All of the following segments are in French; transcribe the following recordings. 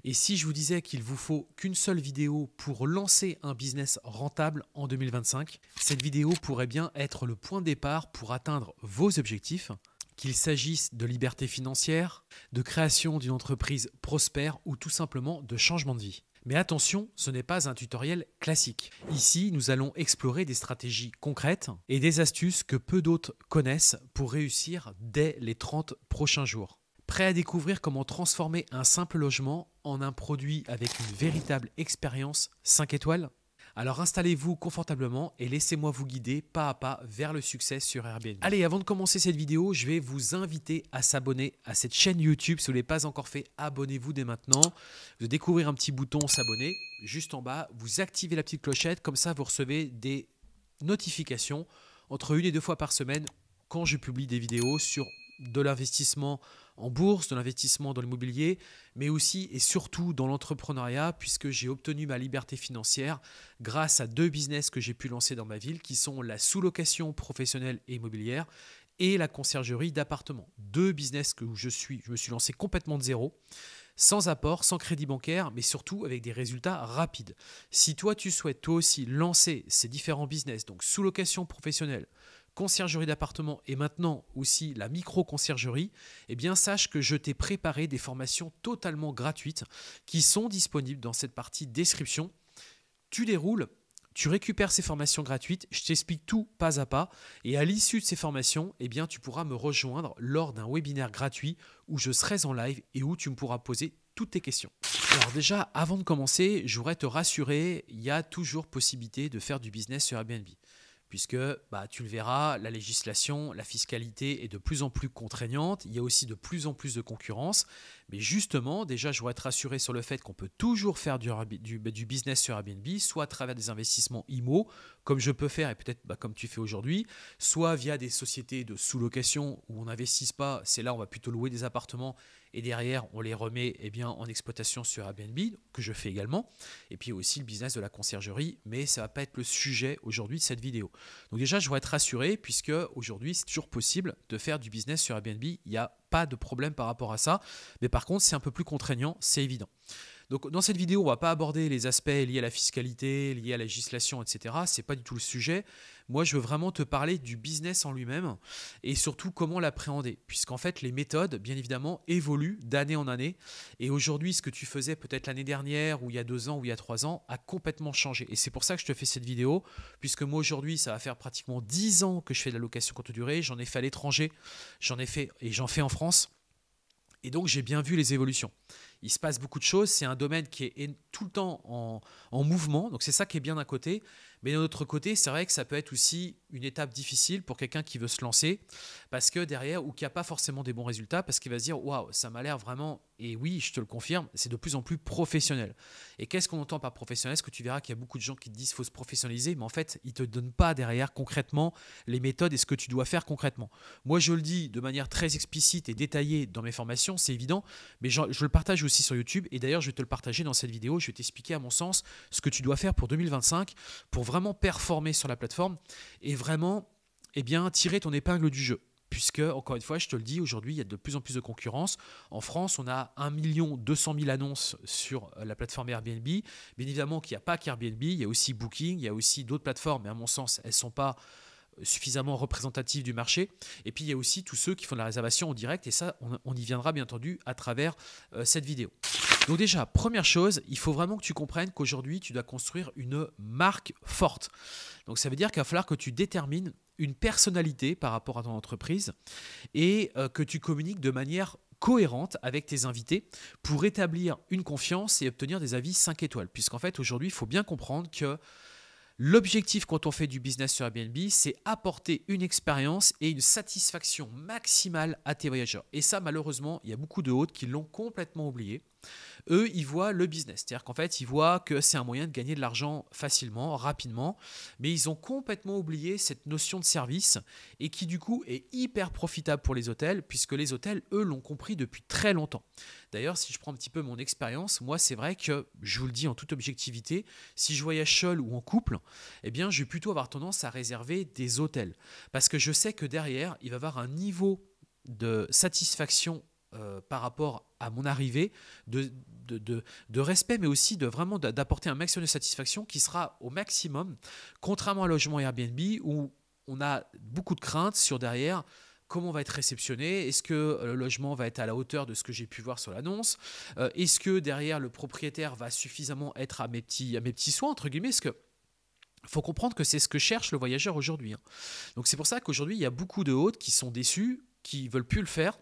Et si je vous disais qu'il vous faut qu'une seule vidéo pour lancer un business rentable en 2025, cette vidéo pourrait bien être le point de départ pour atteindre vos objectifs, qu'il s'agisse de liberté financière, de création d'une entreprise prospère ou tout simplement de changement de vie. Mais attention, ce n'est pas un tutoriel classique. Ici, nous allons explorer des stratégies concrètes et des astuces que peu d'autres connaissent pour réussir dès les 30 prochains jours. Prêt à découvrir comment transformer un simple logement en un produit avec une véritable expérience 5 étoiles? Alors installez-vous confortablement et laissez-moi vous guider pas à pas vers le succès sur Airbnb. Allez, avant de commencer cette vidéo, je vais vous inviter à s'abonner à cette chaîne YouTube. Si vous ne l'avez pas encore fait, abonnez-vous dès maintenant. Vous allez découvrir un petit bouton s'abonner juste en bas. Vous activez la petite clochette, comme ça vous recevez des notifications entre 1 et 2 fois par semaine quand je publie des vidéos sur de l'investissement en bourse, de l'investissement dans l'immobilier, mais aussi et surtout dans l'entrepreneuriat, puisque j'ai obtenu ma liberté financière grâce à 2 business que j'ai pu lancer dans ma ville, qui sont la sous-location professionnelle et immobilière et la conciergerie d'appartements. 2 business où je me suis lancé complètement de zéro, sans apport, sans crédit bancaire, mais surtout avec des résultats rapides. Si toi, tu souhaites toi aussi lancer ces différents business, donc sous-location professionnelle, conciergerie d'appartement et maintenant aussi la micro-conciergerie, eh bien sache que je t'ai préparé des formations totalement gratuites qui sont disponibles dans cette partie description. Tu déroules, tu récupères ces formations gratuites, je t'explique tout pas à pas et à l'issue de ces formations, eh bien tu pourras me rejoindre lors d'un webinaire gratuit où je serai en live et où tu me pourras poser toutes tes questions. Alors déjà, avant de commencer, je voudrais te rassurer, il y a toujours possibilité de faire du business sur Airbnb. Puisque tu le verras, la législation, la fiscalité est de plus en plus contraignante, il y a aussi de plus en plus de concurrence, mais justement, déjà je voudrais te rassurer sur le fait qu'on peut toujours faire du business sur Airbnb, soit à travers des investissements IMO, comme je peux faire et peut-être comme tu fais aujourd'hui, soit via des sociétés de sous-location où on n'investisse pas, c'est là on va plutôt louer des appartements et derrière on les remet en exploitation sur Airbnb, que je fais également, et puis aussi le business de la conciergerie, mais ça ne va pas être le sujet aujourd'hui de cette vidéo. Donc déjà, je voudrais être rassuré puisque aujourd'hui, c'est toujours possible de faire du business sur Airbnb. Il n'y a pas de problème par rapport à ça. Mais par contre, c'est un peu plus contraignant, c'est évident. Donc dans cette vidéo, on ne va pas aborder les aspects liés à la fiscalité, liés à la législation, etc. Ce n'est pas du tout le sujet. Moi, je veux vraiment te parler du business en lui-même et surtout comment l'appréhender. Puisqu'en fait, les méthodes, bien évidemment, évoluent d'année en année. Et aujourd'hui, ce que tu faisais peut-être l'année dernière ou il y a 2 ans ou il y a 3 ans a complètement changé. Et c'est pour ça que je te fais cette vidéo. Puisque moi, aujourd'hui, ça va faire pratiquement 10 ans que je fais de la location courte durée. J'en ai fait à l'étranger, j'en fais en France. Et donc, j'ai bien vu les évolutions. Il se passe beaucoup de choses. C'est un domaine qui est tout le temps en mouvement. Donc, c'est ça qui est bien d'un côté. Mais d'un autre côté, c'est vrai que ça peut être aussi une étape difficile pour quelqu'un qui veut se lancer parce que derrière, ou qui n'a pas forcément des bons résultats, parce qu'il va se dire « Waouh, ça m'a l'air vraiment… » Et oui, je te le confirme, c'est de plus en plus professionnel. Et qu'est-ce qu'on entend par professionnel? Parce que tu verras qu'il y a beaucoup de gens qui te disent qu'il faut se professionnaliser, mais en fait, ils ne te donnent pas derrière concrètement les méthodes et ce que tu dois faire concrètement. Moi, je le dis de manière très explicite et détaillée dans mes formations, c'est évident, mais je le partage aussi sur YouTube. Et d'ailleurs, je vais te le partager dans cette vidéo. Je vais t'expliquer, à mon sens, ce que tu dois faire pour 2025 pour vraiment performer sur la plateforme et vraiment tirer ton épingle du jeu. Puisque, encore une fois, je te le dis, aujourd'hui, il y a de plus en plus de concurrence. En France, on a 1 200 000 annonces sur la plateforme Airbnb. Bien évidemment qu'il n'y a pas qu'Airbnb, il y a aussi Booking, il y a aussi d'autres plateformes, mais à mon sens, elles ne sont pas suffisamment représentatives du marché. Et puis, il y a aussi tous ceux qui font de la réservation en direct, et ça, on y viendra bien entendu à travers cette vidéo. Donc déjà, première chose, il faut vraiment que tu comprennes qu'aujourd'hui, tu dois construire une marque forte. Donc ça veut dire qu'il va falloir que tu détermines une personnalité par rapport à ton entreprise et que tu communiques de manière cohérente avec tes invités pour établir une confiance et obtenir des avis 5 étoiles. Puisqu'en fait, aujourd'hui, il faut bien comprendre que l'objectif quand on fait du business sur Airbnb, c'est apporter une expérience et une satisfaction maximale à tes voyageurs. Et ça, malheureusement, il y a beaucoup de hôtes qui l'ont complètement oublié. Eux, ils voient le business, c'est-à-dire qu'en fait, ils voient que c'est un moyen de gagner de l'argent facilement, rapidement, mais ils ont complètement oublié cette notion de service et qui du coup est hyper profitable pour les hôtels puisque les hôtels, eux, l'ont compris depuis très longtemps. D'ailleurs, si je prends un petit peu mon expérience, moi, c'est vrai que, je vous le dis en toute objectivité, si je voyage seul ou en couple, eh bien, je vais plutôt avoir tendance à réserver des hôtels parce que je sais que derrière, il va y avoir un niveau de satisfaction par rapport à mon arrivée, de respect, mais aussi de vraiment d'apporter un maximum de satisfaction qui sera au maximum, contrairement à un logement Airbnb où on a beaucoup de craintes sur derrière comment on va être réceptionné, est-ce que le logement va être à la hauteur de ce que j'ai pu voir sur l'annonce, est-ce que derrière le propriétaire va suffisamment être à mes petits soins, entre guillemets, parce que il faut comprendre que c'est ce que cherche le voyageur aujourd'hui. Hein. Donc c'est pour ça qu'aujourd'hui, il y a beaucoup de hôtes qui sont déçus, qui ne veulent plus le faire,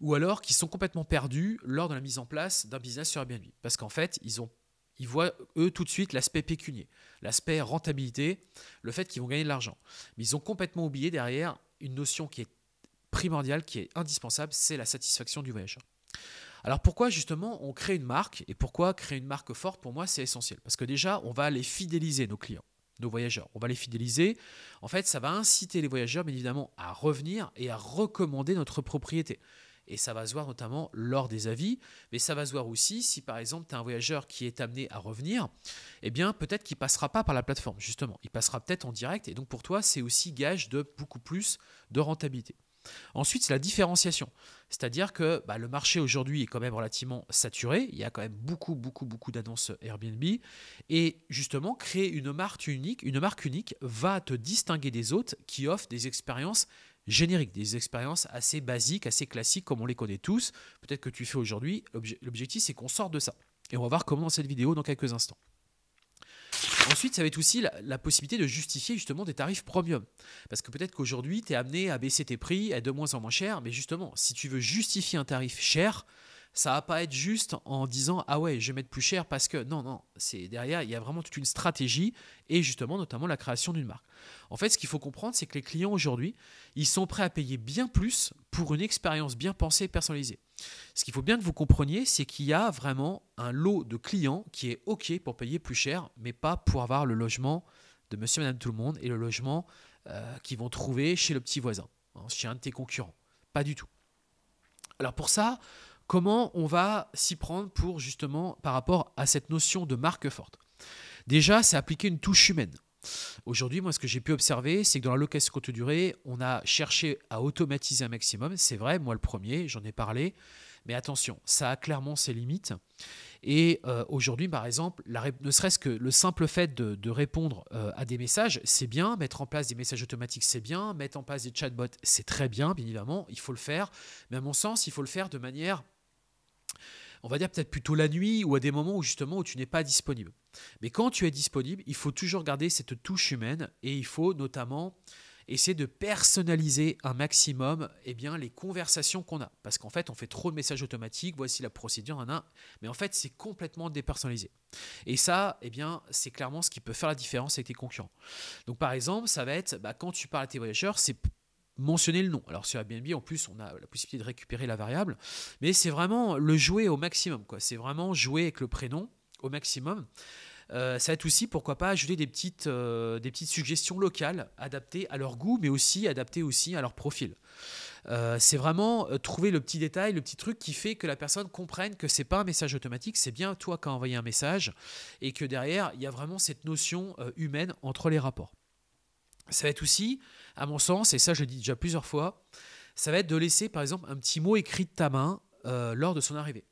ou alors qui sont complètement perdus lors de la mise en place d'un business sur Airbnb. Parce qu'en fait, ils voient, eux, tout de suite l'aspect pécunier, l'aspect rentabilité, le fait qu'ils vont gagner de l'argent. Mais ils ont complètement oublié derrière une notion qui est primordiale, qui est indispensable, c'est la satisfaction du voyageur. Alors pourquoi justement on crée une marque et pourquoi créer une marque forte, pour moi c'est essentiel. Parce que déjà on va les fidéliser, nos clients, nos voyageurs. On va les fidéliser. En fait ça va inciter les voyageurs bien évidemment à revenir et à recommander notre propriété. Et ça va se voir notamment lors des avis, mais ça va se voir aussi si par exemple tu as un voyageur qui est amené à revenir, eh bien peut-être qu'il ne passera pas par la plateforme justement, il passera peut-être en direct et donc pour toi c'est aussi gage de beaucoup plus de rentabilité. Ensuite, c'est la différenciation. C'est-à-dire que le marché aujourd'hui est quand même relativement saturé. Il y a quand même beaucoup d'annonces Airbnb. Et justement, créer une marque unique va te distinguer des autres qui offrent des expériences génériques, des expériences assez basiques, assez classiques comme on les connaît tous. Peut-être que tu fais aujourd'hui. L'objectif, c'est qu'on sorte de ça. Et on va voir comment dans cette vidéo dans quelques instants. Ensuite, ça va être aussi la possibilité de justifier justement des tarifs premium. Parce que peut-être qu'aujourd'hui, tu es amené à baisser tes prix, à être de moins en moins cher, mais justement, si tu veux justifier un tarif cher, ça va pas être juste en disant « Ah ouais, je vais mettre plus cher parce que… » Non, c'est derrière, il y a vraiment toute une stratégie et justement, notamment la création d'une marque. En fait, ce qu'il faut comprendre, c'est que les clients aujourd'hui, ils sont prêts à payer bien plus pour une expérience bien pensée et personnalisée. Ce qu'il faut bien que vous compreniez, c'est qu'il y a vraiment un lot de clients qui est OK pour payer plus cher, mais pas pour avoir le logement de monsieur, madame, tout le monde et le logement qu'ils vont trouver chez le petit voisin, chez un de tes concurrents. Pas du tout. Alors pour ça, comment on va s'y prendre pour justement par rapport à cette notion de marque forte? Déjà, c'est appliquer une touche humaine. Aujourd'hui, moi, ce que j'ai pu observer, c'est que dans la location courte durée, on a cherché à automatiser un maximum. C'est vrai, moi le premier, j'en ai parlé. Mais attention, ça a clairement ses limites. Et aujourd'hui, par exemple, ne serait-ce que le simple fait de répondre à des messages, c'est bien. Mettre en place des messages automatiques, c'est bien. Mettre en place des chatbots, c'est très bien, bien évidemment. Il faut le faire. Mais à mon sens, il faut le faire de manière… on va dire peut-être plutôt la nuit ou à des moments où justement où tu n'es pas disponible. Mais quand tu es disponible, il faut toujours garder cette touche humaine et il faut notamment essayer de personnaliser un maximum les conversations qu'on a. Parce qu'en fait, on fait trop de messages automatiques, voici la procédure, mais en fait, c'est complètement dépersonnalisé. Et ça, c'est clairement ce qui peut faire la différence avec tes concurrents. Donc par exemple, ça va être, quand tu parles à tes voyageurs, c'est mentionner le nom. Alors sur Airbnb, en plus, on a la possibilité de récupérer la variable, mais c'est vraiment le jouer au maximum. C'est vraiment jouer avec le prénom au maximum. Ça va être aussi, pourquoi pas, ajouter des petites suggestions locales adaptées à leur goût, mais aussi adaptées aussi à leur profil. C'est vraiment trouver le petit détail, le petit truc qui fait que la personne comprenne que ce n'est pas un message automatique, c'est bien toi qui as envoyé un message et que derrière, il y a vraiment cette notion humaine entre les rapports. Ça va être aussi, à mon sens, et ça je l'ai dit déjà plusieurs fois, ça va être de laisser par exemple un petit mot écrit de ta main lors de son arrivée.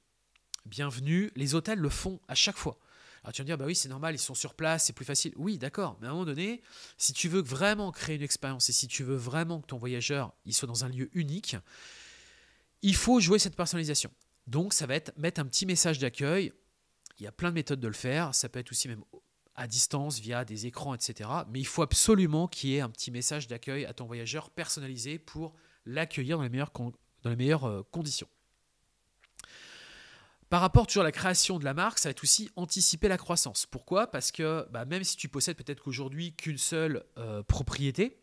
Bienvenue, les hôtels le font à chaque fois. Alors tu vas me dire, oui c'est normal, ils sont sur place, c'est plus facile. Oui d'accord, mais à un moment donné, si tu veux vraiment créer une expérience et si tu veux vraiment que ton voyageur il soit dans un lieu unique, il faut jouer cette personnalisation. Donc ça va être mettre un petit message d'accueil, il y a plein de méthodes de le faire, ça peut être aussi même à distance, via des écrans, etc. Mais il faut absolument qu'il y ait un petit message d'accueil à ton voyageur personnalisé pour l'accueillir dans les meilleures conditions. Par rapport toujours à la création de la marque, ça va être aussi anticiper la croissance. Pourquoi? Parce que même si tu possèdes peut-être qu'aujourd'hui qu'une seule propriété,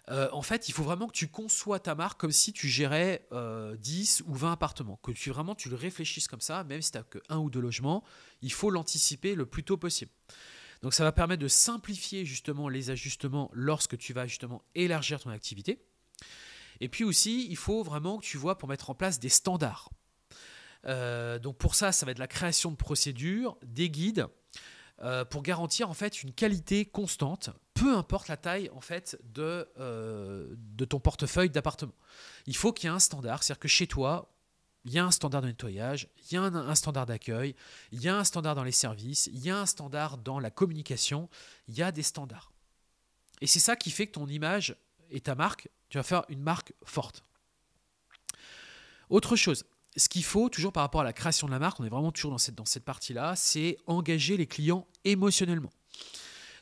en fait, il faut vraiment que tu conçois ta marque comme si tu gérais 10 ou 20 appartements, que tu le réfléchisses comme ça, même si tu n'as que 1 ou 2 logements, il faut l'anticiper le plus tôt possible. Donc ça va permettre de simplifier justement les ajustements lorsque tu vas justement élargir ton activité. Et puis aussi, il faut vraiment que tu vois pour mettre en place des standards. Donc pour ça, ça va être la création de procédures, des guides, pour garantir en fait une qualité constante, peu importe la taille en fait de ton portefeuille d'appartement. Il faut qu'il y ait un standard, c'est-à-dire que chez toi, il y a un standard de nettoyage, il y a un standard d'accueil, il y a un standard dans les services, il y a un standard dans la communication, il y a des standards. Et c'est ça qui fait que ton image et ta marque, tu vas faire une marque forte. Autre chose, ce qu'il faut, toujours par rapport à la création de la marque, on est vraiment toujours dans cette partie-là, c'est engager les clients émotionnellement.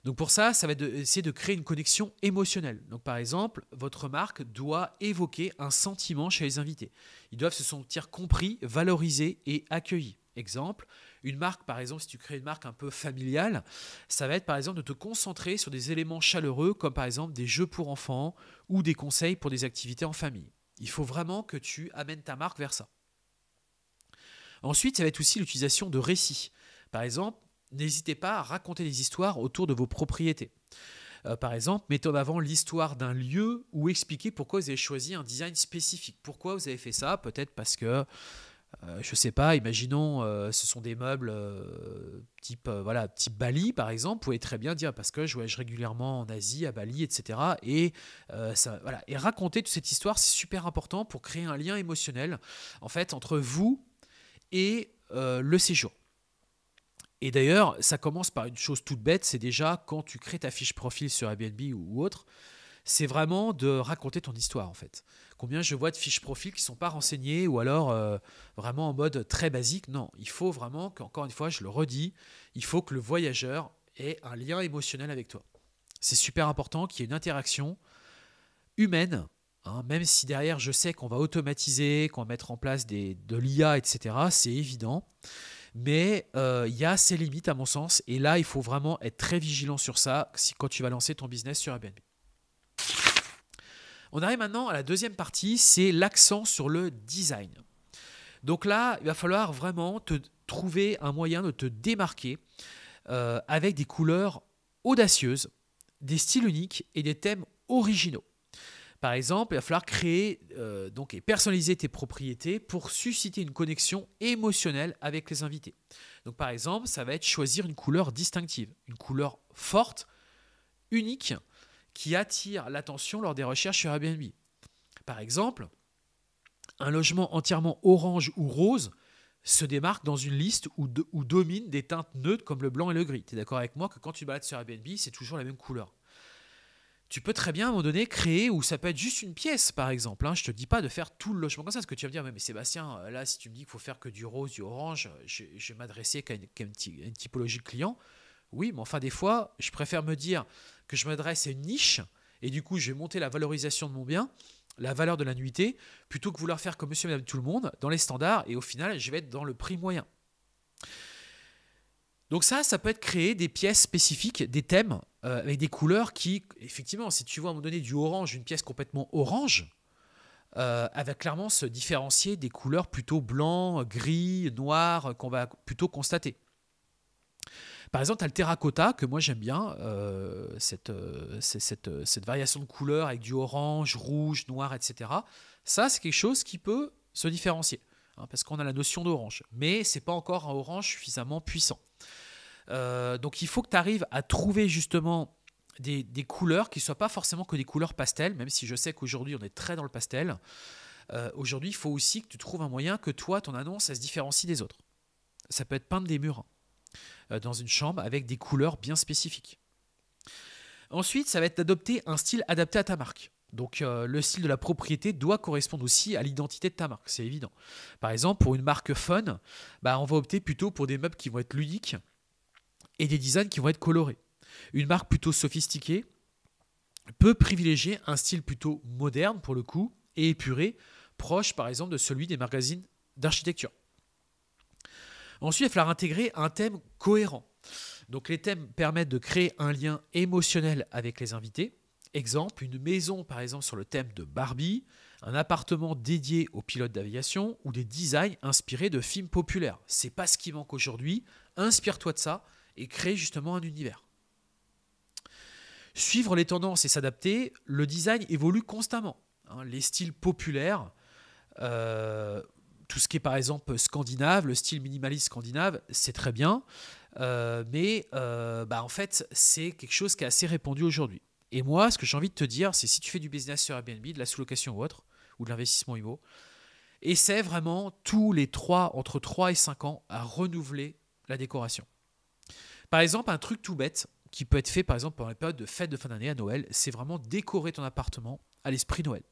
Donc pour ça, ça va être essayer de créer une connexion émotionnelle. Donc par exemple, votre marque doit évoquer un sentiment chez les invités. Ils doivent se sentir compris, valorisés et accueillis. Exemple, une marque, par exemple, si tu crées une marque un peu familiale, ça va être par exemple de te concentrer sur des éléments chaleureux comme par exemple des jeux pour enfants ou des conseils pour des activités en famille. Il faut vraiment que tu amènes ta marque vers ça. Ensuite, ça va être aussi l'utilisation de récits. Par exemple, n'hésitez pas à raconter des histoires autour de vos propriétés. Par exemple, mettez en avant l'histoire d'un lieu ou expliquez pourquoi vous avez choisi un design spécifique. Pourquoi vous avez fait ça? Peut-être parce que, je ne sais pas, imaginons, ce sont des meubles type Bali, par exemple. Vous pouvez très bien dire parce que je voyage régulièrement en Asie, à Bali, etc. Et raconter toute cette histoire, c'est super important pour créer un lien émotionnel en fait, entre vous et le séjour. Et d'ailleurs, ça commence par une chose toute bête, c'est déjà quand tu crées ta fiche profil sur Airbnb ou autre, c'est vraiment de raconter ton histoire en fait. Combien je vois de fiches profil qui ne sont pas renseignées ou alors vraiment en mode très basique. Non, il faut vraiment qu'encore une fois, je le redis, il faut que le voyageur ait un lien émotionnel avec toi. C'est super important qu'il y ait une interaction humaine, hein, même si derrière je sais qu'on va automatiser, qu'on va mettre en place de l'IA, etc. C'est évident. Mais il y a ses limites à mon sens et là il faut vraiment être très vigilant sur ça quand tu vas lancer ton business sur Airbnb. On arrive maintenant à la deuxième partie, c'est l'accent sur le design. Donc là il va falloir vraiment te trouver un moyen de te démarquer avec des couleurs audacieuses, des styles uniques et des thèmes originaux. Par exemple, il va falloir créer et personnaliser tes propriétés pour susciter une connexion émotionnelle avec les invités. Donc, par exemple, ça va être choisir une couleur distinctive, une couleur forte, unique, qui attire l'attention lors des recherches sur Airbnb. Par exemple, un logement entièrement orange ou rose se démarque dans une liste où dominent des teintes neutres comme le blanc et le gris. Tu es d'accord avec moi que quand tu balades sur Airbnb, c'est toujours la même couleur? Tu peux très bien, à un moment donné, créer, ou ça peut être juste une pièce, par exemple. Je ne te dis pas de faire tout le logement comme ça, parce que tu vas me dire, mais Sébastien, là, si tu me dis qu'il faut faire que du rose, du orange, je vais m'adresser qu'à une typologie de client. Oui, mais enfin, des fois, je préfère me dire que je m'adresse à une niche, et du coup, je vais monter la valorisation de mon bien, la valeur de la nuitée, plutôt que vouloir faire comme monsieur et madame tout le monde, dans les standards, et au final, je vais être dans le prix moyen. Donc ça peut être créer des pièces spécifiques, des thèmes avec des couleurs qui, effectivement, si tu vois à un moment donné du orange, une pièce complètement orange, elle va clairement se différencier des couleurs plutôt blanc, gris, noir qu'on va plutôt constater. Par exemple, tu as le terracotta, que moi j'aime bien, cette variation de couleurs avec du orange, rouge, noir, etc. Ça, c'est quelque chose qui peut se différencier, parce qu'on a la notion d'orange. Mais ce n'est pas encore un orange suffisamment puissant. Donc il faut que tu arrives à trouver justement des couleurs qui ne soient pas forcément que des couleurs pastel, même si je sais qu'aujourd'hui on est très dans le pastel. Aujourd'hui, il faut aussi que tu trouves un moyen que toi, ton annonce, elle se différencie des autres. Ça peut être peindre des murs dans une chambre avec des couleurs bien spécifiques. Ensuite, ça va être d'adopter un style adapté à ta marque. Donc le style de la propriété doit correspondre aussi à l'identité de ta marque, c'est évident. Par exemple, pour une marque fun, on va opter plutôt pour des meubles qui vont être ludiques et des designs qui vont être colorés. Une marque plutôt sophistiquée peut privilégier un style plutôt moderne pour le coup et épuré, proche par exemple de celui des magazines d'architecture. Ensuite, il va falloir intégrer un thème cohérent. Donc les thèmes permettent de créer un lien émotionnel avec les invités. Exemple, une maison par exemple sur le thème de Barbie, un appartement dédié aux pilotes d'aviation ou des designs inspirés de films populaires. C'est pas ce qui manque aujourd'hui. Inspire-toi de ça et crée justement un univers. Suivre les tendances et s'adapter, le design évolue constamment. Les styles populaires, tout ce qui est par exemple scandinave, le style minimaliste scandinave, c'est très bien. En fait, c'est quelque chose qui est assez répandu aujourd'hui. Et moi, ce que j'ai envie de te dire, c'est si tu fais du business sur Airbnb, de la sous-location ou autre, ou de l'investissement IMO, essaie vraiment entre 3 et 5 ans à renouveler la décoration. Par exemple, un truc tout bête qui peut être fait par exemple pendant les périodes de fête de fin d'année à Noël, c'est vraiment décorer ton appartement à l'esprit Noël.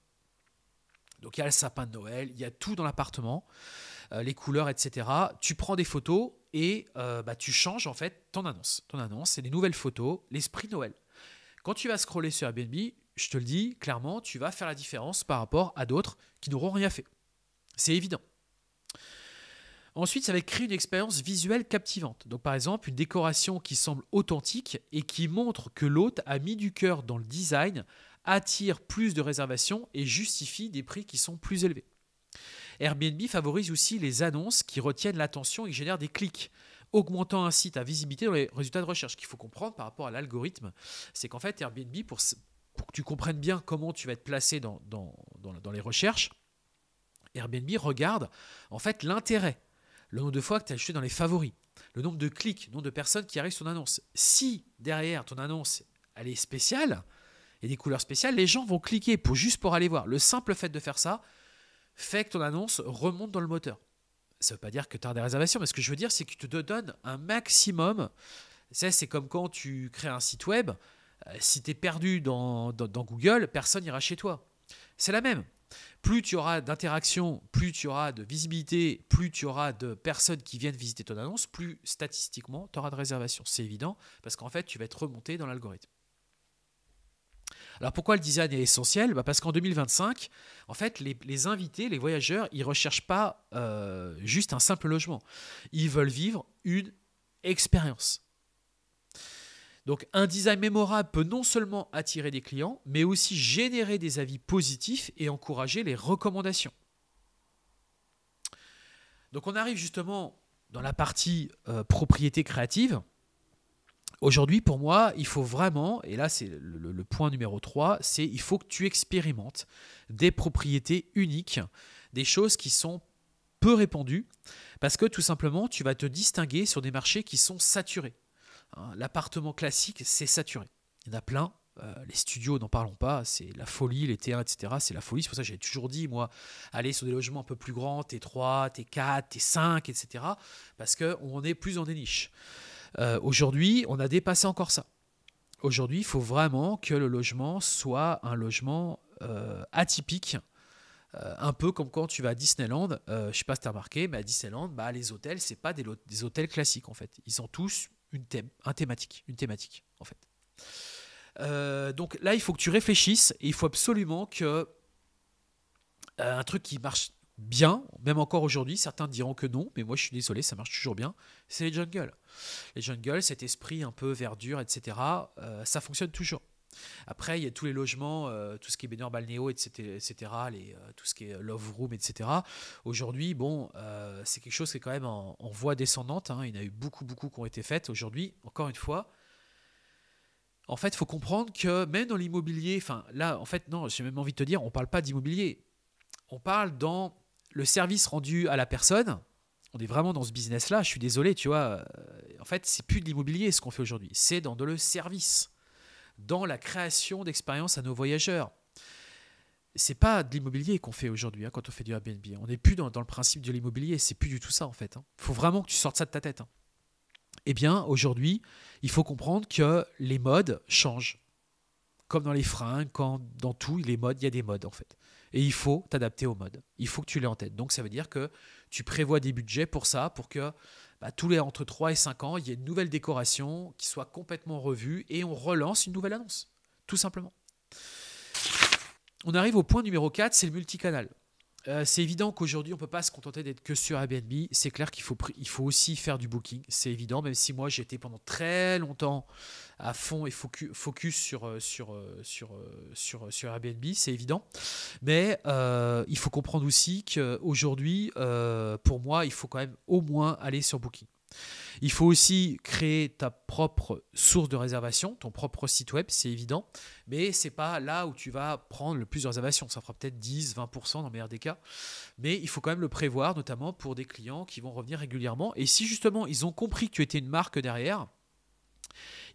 Donc il y a le sapin de Noël, il y a tout dans l'appartement, les couleurs, etc. Tu prends des photos et tu changes en fait ton annonce. Ton annonce, c'est des nouvelles photos, l'esprit Noël. Quand tu vas scroller sur Airbnb, je te le dis clairement, tu vas faire la différence par rapport à d'autres qui n'auront rien fait. C'est évident. Ensuite, ça va créer une expérience visuelle captivante. Donc, par exemple, une décoration qui semble authentique et qui montre que l'hôte a mis du cœur dans le design, attire plus de réservations et justifie des prix qui sont plus élevés. Airbnb favorise aussi les annonces qui retiennent l'attention et génèrent des clics, augmentant ainsi ta visibilité dans les résultats de recherche. Ce qu'il faut comprendre par rapport à l'algorithme, c'est qu'en fait, Airbnb, pour que tu comprennes bien comment tu vas être placé dans les recherches, Airbnb regarde en fait l'intérêt, le nombre de fois que tu as acheté dans les favoris, le nombre de clics, le nombre de personnes qui arrivent sur ton annonce. Si derrière ton annonce, elle est spéciale et des couleurs spéciales, les gens vont cliquer juste pour aller voir. Le simple fait de faire ça fait que ton annonce remonte dans le moteur. Ça ne veut pas dire que tu as des réservations, mais ce que je veux dire, c'est que tu te donnes un maximum. C'est comme quand tu crées un site web. Si tu es perdu dans Google, personne n'ira chez toi. C'est la même. Plus tu auras d'interactions, plus tu auras de visibilité, plus tu auras de personnes qui viennent visiter ton annonce, plus statistiquement tu auras de réservations. C'est évident, parce qu'en fait, tu vas être remonté dans l'algorithme. Alors pourquoi le design est essentiel ? Parce qu'en 2025, en fait, les invités, les voyageurs, ils ne recherchent pas juste un simple logement. Ils veulent vivre une expérience. Donc un design mémorable peut non seulement attirer des clients, mais aussi générer des avis positifs et encourager les recommandations. Donc on arrive justement dans la partie propriété créative. Aujourd'hui, pour moi, il faut vraiment, et là c'est le point numéro 3, c'est il faut que tu expérimentes des propriétés uniques, des choses qui sont peu répandues, parce que tout simplement, tu vas te distinguer sur des marchés qui sont saturés. L'appartement classique, c'est saturé. Il y en a plein. Les studios, n'en parlons pas, c'est la folie, les T1, etc. C'est la folie. C'est pour ça que j'ai toujours dit, moi, aller sur des logements un peu plus grands, T3, T4, T5, etc. Parce qu'on est plus dans des niches. Aujourd'hui, on a dépassé encore ça. Aujourd'hui, il faut vraiment que le logement soit un logement atypique. Un peu comme quand tu vas à Disneyland, je ne sais pas si tu as remarqué, mais à Disneyland, les hôtels, ce n'est pas des hôtels classiques en fait. Ils ont tous une thématique en fait. Donc là, il faut que tu réfléchisses et il faut absolument que un truc qui marche bien, même encore aujourd'hui, certains diront que non, mais moi je suis désolé, ça marche toujours bien, c'est les jungles. Les jungles, cet esprit un peu verdure, etc., ça fonctionne toujours. Après, il y a tous les logements, tout ce qui est baignoire balnéo, etc., tout ce qui est love room, etc. Aujourd'hui, c'est quelque chose qui est quand même en voie descendante. Il y en a eu beaucoup qui ont été faites. Aujourd'hui, encore une fois, en fait, il faut comprendre que même dans l'immobilier, là, en fait, non, j'ai même envie de te dire, on ne parle pas d'immobilier. On parle dans le service rendu à la personne. On est vraiment dans ce business-là. Je suis désolé, tu vois. En fait, c'est plus de l'immobilier ce qu'on fait aujourd'hui. C'est dans le service, dans la création d'expériences à nos voyageurs. C'est pas de l'immobilier qu'on fait aujourd'hui quand on fait du Airbnb. On n'est plus dans le principe de l'immobilier. C'est plus du tout ça en fait. Il faut vraiment que tu sortes ça de ta tête. Eh bien, aujourd'hui, il faut comprendre que les modes changent. Comme dans les fringues, dans tout, les modes, il y a des modes en fait. Et il faut t'adapter aux modes. Il faut que tu l'aies en tête. Donc ça veut dire que tu prévois des budgets pour ça, pour que entre 3 et 5 ans, il y ait une nouvelle décoration qui soit complètement revue et on relance une nouvelle annonce. Tout simplement. On arrive au point numéro 4, c'est le multicanal. C'est évident qu'aujourd'hui, on ne peut pas se contenter d'être que sur Airbnb. C'est clair qu'il faut aussi faire du booking. C'est évident, même si moi, j'ai été pendant très longtemps à fond et focus sur Airbnb, c'est évident. Mais il faut comprendre aussi qu'aujourd'hui, pour moi, il faut quand même au moins aller sur Booking. Il faut aussi créer ta propre source de réservation, ton propre site web, c'est évident, mais ce n'est pas là où tu vas prendre le plus de réservations. Ça fera peut-être 10-20% dans le meilleur des cas, mais il faut quand même le prévoir, notamment pour des clients qui vont revenir régulièrement. Et si justement ils ont compris que tu étais une marque derrière,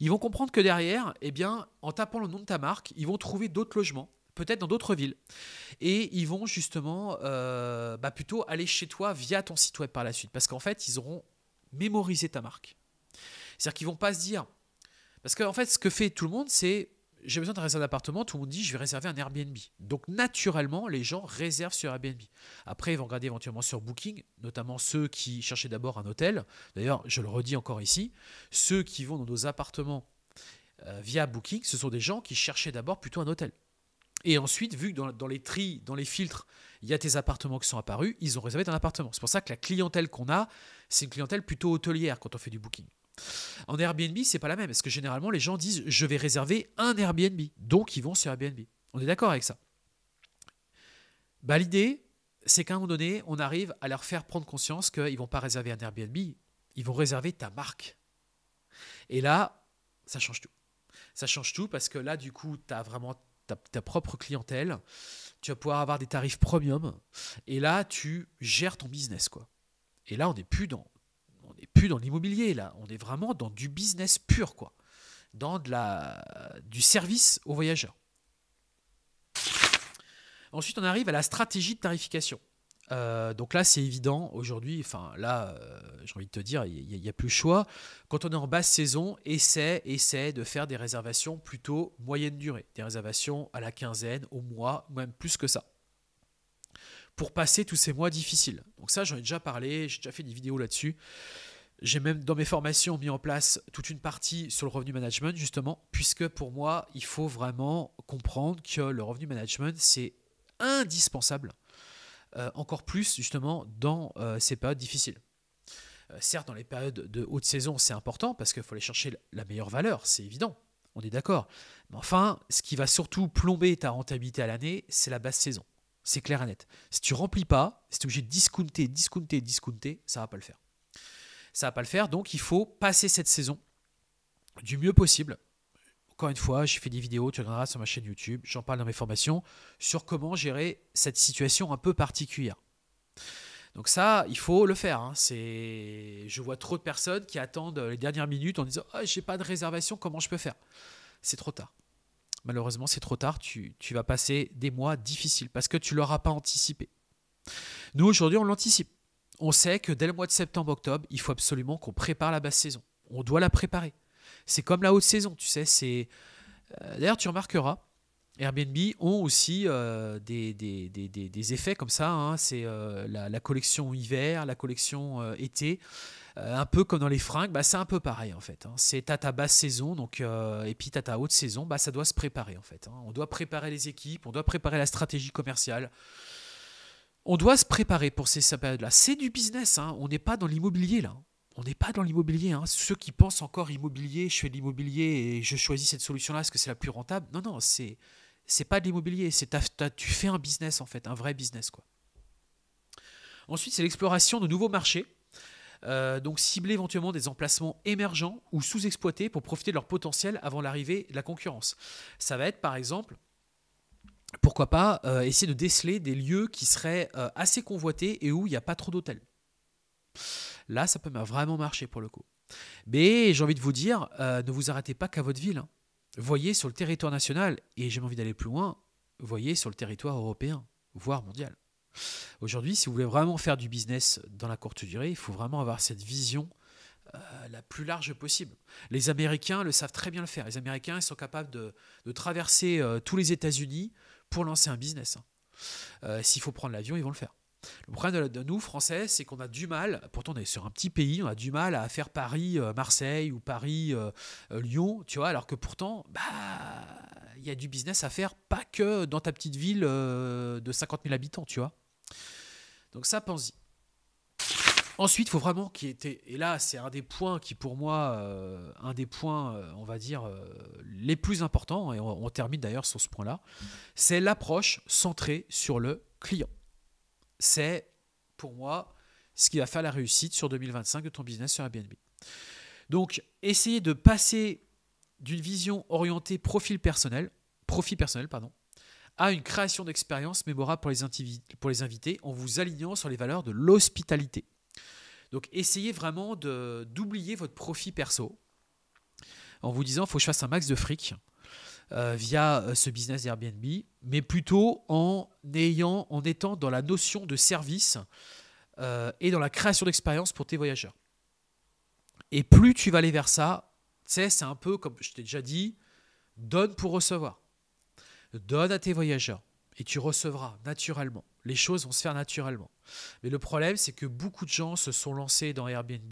ils vont comprendre que derrière, eh bien, en tapant le nom de ta marque, ils vont trouver d'autres logements, peut-être dans d'autres villes. Et ils vont justement plutôt aller chez toi via ton site web par la suite. Parce qu'en fait, ils auront mémorisé ta marque. C'est-à-dire qu'ils ne vont pas se dire... Parce qu'en fait, ce que fait tout le monde, c'est... J'ai besoin d'un réserve d'appartement, tout le monde dit je vais réserver un Airbnb. Donc naturellement, les gens réservent sur Airbnb. Après, ils vont regarder éventuellement sur Booking, notamment ceux qui cherchaient d'abord un hôtel. D'ailleurs, je le redis encore ici, ceux qui vont dans nos appartements via Booking, ce sont des gens qui cherchaient d'abord plutôt un hôtel. Et ensuite, vu que dans les tris, dans les filtres, il y a tes appartements qui sont apparus, ils ont réservé un appartement. C'est pour ça que la clientèle qu'on a, c'est une clientèle plutôt hôtelière quand on fait du Booking. En Airbnb, c'est pas la même, parce que généralement, les gens disent « je vais réserver un Airbnb », donc ils vont sur Airbnb. On est d'accord avec ça? L'idée, c'est qu'à un moment donné, on arrive à leur faire prendre conscience qu'ils ne vont pas réserver un Airbnb, ils vont réserver ta marque. Et là, ça change tout. Ça change tout parce que là, du coup, tu as vraiment ta propre clientèle, tu vas pouvoir avoir des tarifs premium, et là, tu gères ton business, quoi. Et là, on n'est plus dans l'immobilier, là, on est vraiment dans du business pur, quoi, dans du service aux voyageurs. Ensuite, on arrive à la stratégie de tarification. Donc là, c'est évident aujourd'hui. Enfin, là, j'ai envie de te dire, il n'y a plus le choix. Quand on est en basse saison, essaie de faire des réservations plutôt moyenne durée, des réservations à la quinzaine, au mois, même plus que ça, pour passer tous ces mois difficiles. Donc ça, j'en ai déjà parlé, j'ai déjà fait des vidéos là-dessus. J'ai même dans mes formations mis en place toute une partie sur le revenu management, justement, puisque pour moi, il faut vraiment comprendre que le revenu management, c'est indispensable, encore plus justement dans ces périodes difficiles. Certes, dans les périodes de haute saison, c'est important parce qu'il faut aller chercher la meilleure valeur, c'est évident, on est d'accord. Mais enfin, ce qui va surtout plomber ta rentabilité à l'année, c'est la basse saison. C'est clair et net. Si tu ne remplis pas, si tu es obligé de discounter, ça ne va pas le faire. Ça ne va pas le faire, donc il faut passer cette saison du mieux possible. Encore une fois, j'ai fait des vidéos, tu regarderas sur ma chaîne YouTube, j'en parle dans mes formations, sur comment gérer cette situation un peu particulière. Donc ça, il faut le faire. Hein. Je vois trop de personnes qui attendent les dernières minutes en disant « j'ai pas de réservation, comment je peux faire ?» C'est trop tard. Malheureusement, c'est trop tard, tu vas passer des mois difficiles parce que tu ne l'auras pas anticipé. Nous, aujourd'hui, on l'anticipe. On sait que dès le mois de septembre-octobre, il faut absolument qu'on prépare la basse saison. On doit la préparer. C'est comme la haute saison, tu sais. D'ailleurs, tu remarqueras, Airbnb ont aussi des effets comme ça. Hein. C'est la collection hiver, la collection été. Un peu comme dans les fringues, c'est un peu pareil en fait. Hein. Tu as ta basse saison et puis tu as ta haute saison, ça doit se préparer en fait. Hein. On doit préparer les équipes, on doit préparer la stratégie commerciale. On doit se préparer pour ces périodes-là. C'est du business, hein. On n'est pas dans l'immobilier là. On n'est pas dans l'immobilier. Hein. Ceux qui pensent encore immobilier, je fais de l'immobilier et je choisis cette solution-là parce que c'est la plus rentable. Non, c'est pas de l'immobilier. Tu fais un business en fait, un vrai business, quoi. Ensuite, c'est l'exploration de nouveaux marchés. Donc cibler éventuellement des emplacements émergents ou sous-exploités pour profiter de leur potentiel avant l'arrivée de la concurrence. Ça va être par exemple, pourquoi pas, essayer de déceler des lieux qui seraient assez convoités et où il n'y a pas trop d'hôtels. Là, ça peut vraiment marcher pour le coup. Mais j'ai envie de vous dire, ne vous arrêtez pas qu'à votre ville. Hein. Voyez sur le territoire national, et j'ai envie d'aller plus loin, voyez sur le territoire européen, voire mondial. Aujourd'hui, si vous voulez vraiment faire du business dans la courte durée, il faut vraiment avoir cette vision la plus large possible. Les Américains le savent très bien le faire. Les Américains ils sont capables de traverser tous les États-Unis pour lancer un business. Hein. S'il faut prendre l'avion, ils vont le faire. Le problème de nous, Français, c'est qu'on a du mal, pourtant on est sur un petit pays, on a du mal à faire Paris-Marseille ou Paris-Lyon, tu vois, alors que pourtant, il y a du business à faire, pas que dans ta petite ville de 50 000 habitants, tu vois. Donc ça, pense-y. Ensuite, il faut vraiment qu'il y ait, et là c'est un des points qui pour moi, on va dire, les plus importants, et on termine d'ailleurs sur ce point-là, c'est l'approche centrée sur le client. C'est pour moi ce qui va faire la réussite sur 2025 de ton business sur Airbnb. Donc, essayez de passer d'une vision orientée profit personnel, à une création d'expériences mémorables pour les invités en vous alignant sur les valeurs de l'hospitalité. Donc, essayez vraiment d'oublier votre profit perso en vous disant, il faut que je fasse un max de fric via ce business d'Airbnb, mais plutôt en étant dans la notion de service et dans la création d'expériences pour tes voyageurs. Et plus tu vas aller vers ça, tu sais, c'est un peu comme je t'ai déjà dit, donne pour recevoir. Donne à tes voyageurs et tu recevras naturellement. Les choses vont se faire naturellement. Mais le problème, c'est que beaucoup de gens se sont lancés dans Airbnb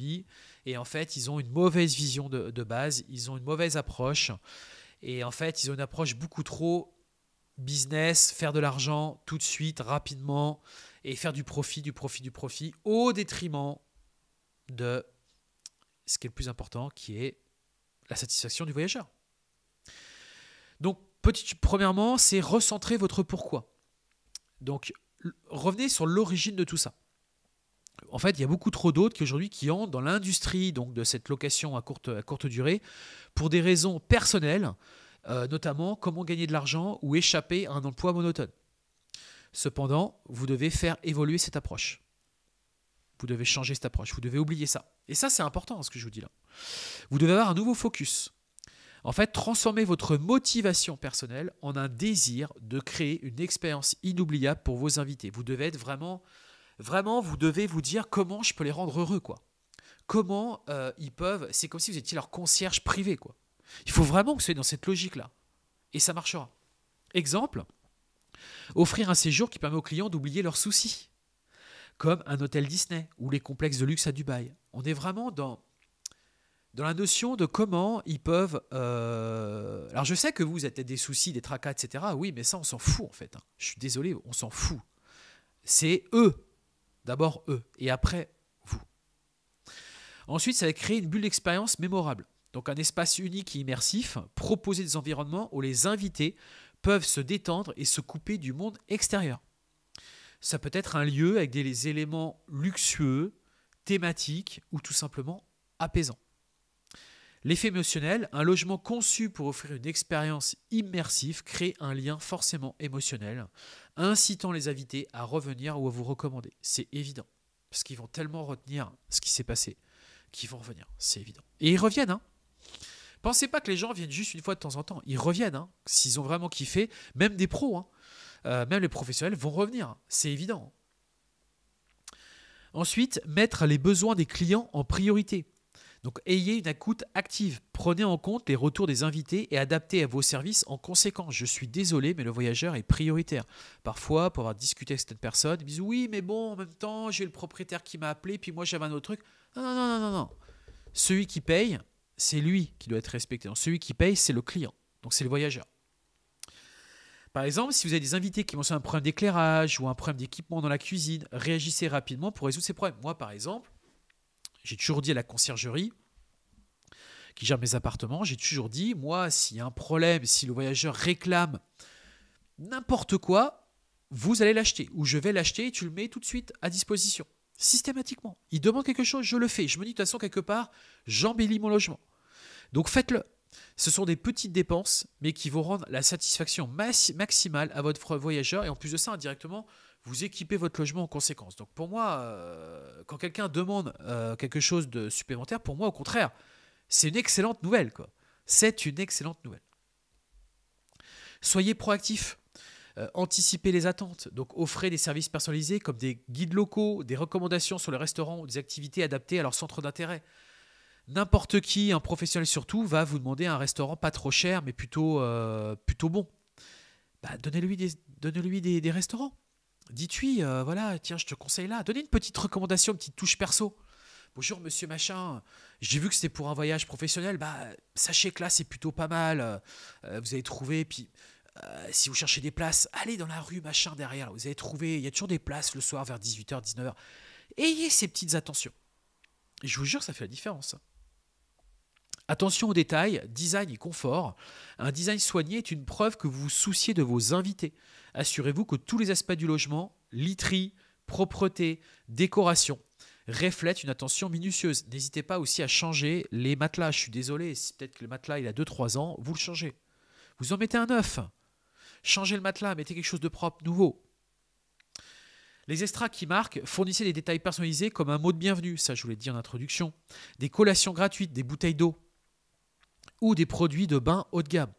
et en fait, ils ont une mauvaise vision de base, ils ont une mauvaise approche et en fait, ils ont une approche beaucoup trop business, faire de l'argent tout de suite, rapidement et faire du profit au détriment de ce qui est le plus important, qui est la satisfaction du voyageur. Donc, premièrement, c'est recentrer votre pourquoi. Donc, revenez sur l'origine de tout ça. En fait, il y a beaucoup trop d'autres qui entrent dans l'industrie donc, de cette location à courte durée pour des raisons personnelles, notamment comment gagner de l'argent ou échapper à un emploi monotone. Cependant, vous devez faire évoluer cette approche. Vous devez changer cette approche, vous devez oublier ça. Et ça, c'est important, ce que je vous dis là. Vous devez avoir un nouveau focus. En fait, transformez votre motivation personnelle en un désir de créer une expérience inoubliable pour vos invités. Vous devez être vraiment, vous devez vous dire comment je peux les rendre heureux, quoi. Comment ils peuvent, c'est comme si vous étiez leur concierge privé, quoi. Il faut vraiment que vous soyez dans cette logique-là. Et ça marchera. Exemple, offrir un séjour qui permet aux clients d'oublier leurs soucis, comme un hôtel Disney ou les complexes de luxe à Dubaï. On est vraiment dans la notion de comment ils peuvent... Alors je sais que vous avez des soucis, des tracas, etc. Oui, mais ça, on s'en fout en fait. Je suis désolé, on s'en fout. C'est eux. D'abord eux. Et après, vous. Ensuite, ça va créer une bulle d'expérience mémorable. Donc un espace unique et immersif, proposer des environnements où les invités peuvent se détendre et se couper du monde extérieur. Ça peut être un lieu avec des éléments luxueux, thématiques ou tout simplement apaisants. L'effet émotionnel, un logement conçu pour offrir une expérience immersive crée un lien forcément émotionnel, incitant les invités à revenir ou à vous recommander. C'est évident, parce qu'ils vont tellement retenir ce qui s'est passé qu'ils vont revenir, c'est évident. Et ils reviennent, hein. Pensez pas que les gens viennent juste une fois de temps en temps, ils reviennent, hein, s'ils ont vraiment kiffé, même des pros, hein. Même les professionnels vont revenir, c'est évident. Ensuite, mettre les besoins des clients en priorité. Donc, ayez une écoute active. Prenez en compte les retours des invités et adaptez à vos services en conséquence. Je suis désolé, mais le voyageur est prioritaire. Parfois, pour avoir discuté avec certaines personnes, ils me disent « Oui, mais bon, en même temps, j'ai le propriétaire qui m'a appelé, puis moi, j'avais un autre truc. » Non. Celui qui paye, c'est lui qui doit être respecté. Donc, celui qui paye, c'est le client. Donc, c'est le voyageur. Par exemple, si vous avez des invités qui ont un problème d'éclairage ou un problème d'équipement dans la cuisine, réagissez rapidement pour résoudre ces problèmes. Moi, par exemple, j'ai toujours dit à la conciergerie qui gère mes appartements, j'ai toujours dit, moi, s'il y a un problème, si le voyageur réclame n'importe quoi, vous allez l'acheter. Ou je vais l'acheter et tu le mets tout de suite à disposition. Systématiquement. Il demande quelque chose, je le fais. Je me dis, de toute façon, quelque part, j'embellis mon logement. Donc faites-le. Ce sont des petites dépenses, mais qui vont rendre la satisfaction maximale à votre voyageur. Et en plus de ça, indirectement, vous équipez votre logement en conséquence. Donc pour moi, quand quelqu'un demande quelque chose de supplémentaire, pour moi, au contraire, c'est une excellente nouvelle, quoi. C'est une excellente nouvelle. Soyez proactifs. Anticipez les attentes. Donc offrez des services personnalisés comme des guides locaux, des recommandations sur le restaurant ou des activités adaptées à leur centre d'intérêt. N'importe qui, un professionnel surtout, va vous demander un restaurant pas trop cher, mais plutôt bon. Donnez-lui des restaurants. Dites-lui, voilà, tiens, je te conseille là. Donnez une petite recommandation, une petite touche perso. Bonjour, monsieur machin, j'ai vu que c'était pour un voyage professionnel. Sachez que là, c'est plutôt pas mal. Vous allez trouver, puis si vous cherchez des places, allez dans la rue machin derrière. Vous allez trouver, il y a toujours des places le soir vers 18h, 19h. Ayez ces petites attentions. Et je vous jure, ça fait la différence. Attention aux détails, design et confort. Un design soigné est une preuve que vous vous souciez de vos invités. Assurez-vous que tous les aspects du logement, literie, propreté, décoration, reflètent une attention minutieuse. N'hésitez pas aussi à changer les matelas. Je suis désolé, si peut-être que le matelas il a 2-3 ans, vous le changez. Vous en mettez un neuf. Changez le matelas, mettez quelque chose de propre, nouveau. Les extras qui marquent fournissaient des détails personnalisés comme un mot de bienvenue, ça je vous l'ai dit en introduction, des collations gratuites, des bouteilles d'eau ou des produits de bain haut de gamme.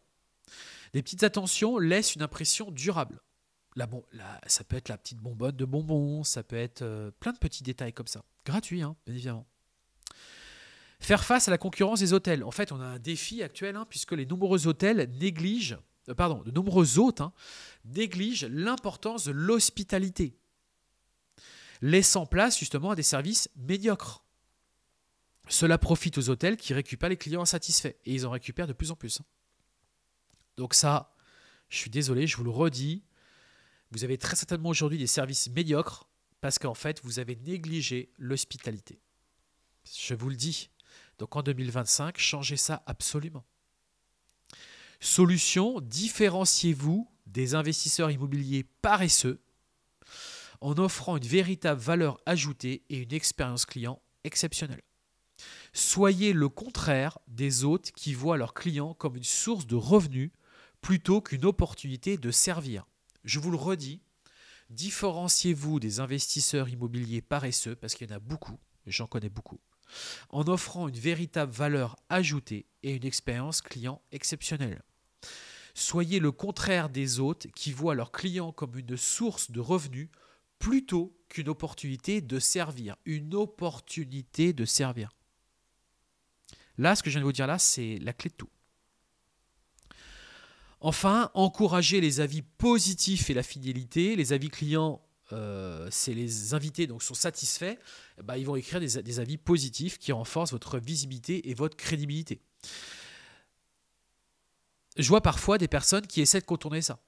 Des petites attentions laissent une impression durable. Ça peut être la petite bonbonne de bonbons, ça peut être plein de petits détails comme ça. Gratuit, hein, bien évidemment. Faire face à la concurrence des hôtels. En fait, on a un défi actuel, puisque les nombreux hôtels négligent, de nombreux hôtes négligent l'importance de l'hospitalité, laissant place justement à des services médiocres. Cela profite aux hôtels qui récupèrent les clients insatisfaits, et ils en récupèrent de plus en plus. Donc ça, je suis désolé, je vous le redis, vous avez très certainement aujourd'hui des services médiocres parce qu'en fait, vous avez négligé l'hospitalité. Je vous le dis. Donc en 2025, changez ça absolument. Solution, différenciez-vous des investisseurs immobiliers paresseux en offrant une véritable valeur ajoutée et une expérience client exceptionnelle. Soyez le contraire des hôtes qui voient leurs clients comme une source de revenus plutôt qu'une opportunité de servir. Je vous le redis, différenciez-vous des investisseurs immobiliers paresseux, parce qu'il y en a beaucoup, j'en connais beaucoup, en offrant une véritable valeur ajoutée et une expérience client exceptionnelle. Soyez le contraire des hôtes qui voient leurs clients comme une source de revenus plutôt qu'une opportunité de servir. Une opportunité de servir. Là, ce que je viens de vous dire là, c'est la clé de tout. Enfin, encourager les avis positifs et la fidélité. Les avis clients, c'est les invités donc sont satisfaits. Ils vont écrire des avis positifs qui renforcent votre visibilité et votre crédibilité. Je vois parfois des personnes qui essaient de contourner ça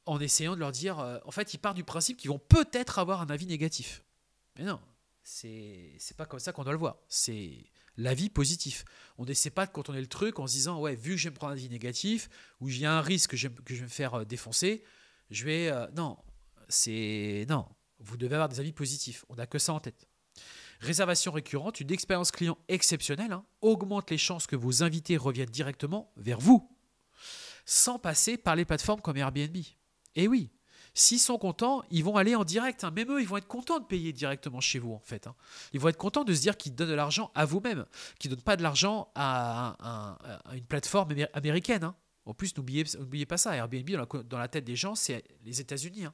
en essayant de leur dire, en fait, ils partent du principe qu'ils vont peut-être avoir un avis négatif. Mais non, c'est pas comme ça qu'on doit le voir. C'est l'avis positif. On n'essaie pas de contourner le truc en se disant, ouais, vu que je vais me prendre un avis négatif, ou j'ai un risque que je vais me faire défoncer, je vais... Non, vous devez avoir des avis positifs. On n'a que ça en tête. Réservation récurrente, une expérience client exceptionnelle, augmente les chances que vos invités reviennent directement vers vous, sans passer par les plateformes comme Airbnb. Et oui, s'ils sont contents, ils vont aller en direct. Même eux, ils vont être contents de payer directement chez vous, en fait. Ils vont être contents de se dire qu'ils donnent de l'argent à vous-même, qu'ils ne donnent pas de l'argent à une plateforme américaine. En plus, n'oubliez pas ça. Airbnb, dans la tête des gens, c'est les États-Unis.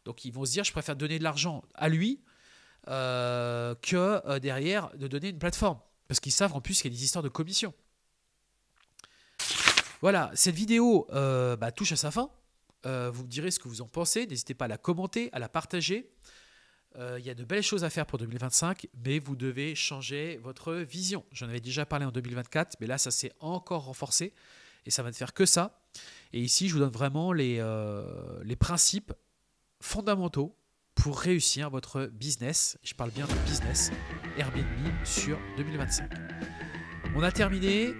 Donc, ils vont se dire, je préfère donner de l'argent à lui que derrière de donner une plateforme. Parce qu'ils savent en plus qu'il y a des histoires de commission. Voilà, cette vidéo touche à sa fin. Vous me direz ce que vous en pensez. N'hésitez pas à la commenter, à la partager. Il y a de belles choses à faire pour 2025, mais vous devez changer votre vision. J'en avais déjà parlé en 2024, mais là, ça s'est encore renforcé et ça va ne faire que ça. Et ici, je vous donne vraiment les principes fondamentaux pour réussir votre business. Je parle bien de business Airbnb sur 2025. On a terminé.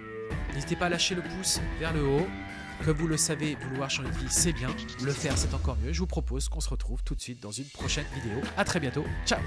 N'hésitez pas à lâcher le pouce vers le haut. Comme vous le savez, vouloir changer de vie, c'est bien. Le faire, c'est encore mieux. Je vous propose qu'on se retrouve tout de suite dans une prochaine vidéo. À très bientôt. Ciao.